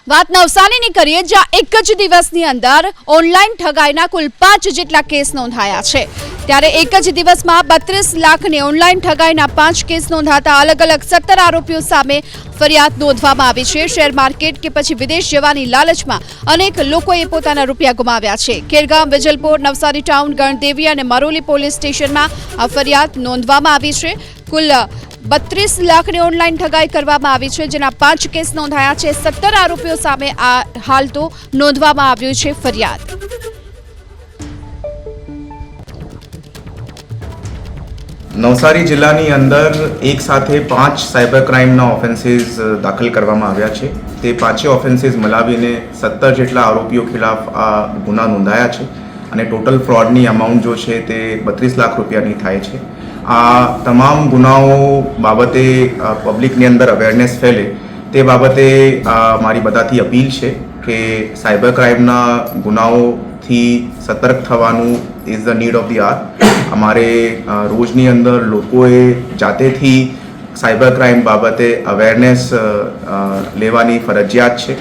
વાત નવસારીની કરીએ, જ્યાં એક જ દિવસની અંદર ઓનલાઈન ઠગાઈના કુલ 5 જેટલા કેસ નોંધાયા છે। ત્યારે એક જ દિવસમાં 32 લાખની ઓનલાઈન ઠગાઈના 5 કેસ નોંધાતા અલગ અલગ 17 આરોપીઓ સામે ફરિયાદ નોંધવામાં આવી છે। શેર માર્કેટ કે પછી વિદેશ જવાની લાલચમાં અનેક લોકોએ પોતાના રૂપિયા ગુમાવ્યા છે। ખેરગામ, વેજલપોર, નવસારી ટાઉન, ગણદેવી અને મરોલી પોલીસ સ્ટેશનમાં આ ફરિયાદ નોંધવામાં આવી છે। કુલ 32 લાખની ઓનલાઈન ઠગાઈ કરવામાં આવી છે, જેના 5 કેસ નોંધાયા છે। 17 આરોપીઓ સામે આ હાલ તો નોંધવામાં આવ્યું છે ફરિયાદ। નવસારી જિલ્લાની અંદર એક સાથે 5 સાયબર ક્રાઇમના ઓફેન્સીસ દાખલ કરવામાં આવ્યા છે। તે 5 ઓફેન્સીસ મલાવીને 17 જેટલા આરોપીઓ ખિલાફ આ ગુના નોંધાયા છે અને ટોટલ ફ્રોડની અમાઉન્ટ જો છે તે 32 લાખ રૂપિયાની થાય છે। આ તમામ ગુનાઓ બાબતે પબ્લિકની અંદર અવેરનેસ ફેલે તે બાબતે મારી બધાથી અપીલ છે કે સાયબર ક્રાઇમના ગુનાઓથી સતર્ક થવાનું is the need of the hour. અમારે રોજની અંદર લોકોએ જાતેથી સાયબર ક્રાઇમ બાબતે અવેરનેસ લેવાની ફરજિયાત છે।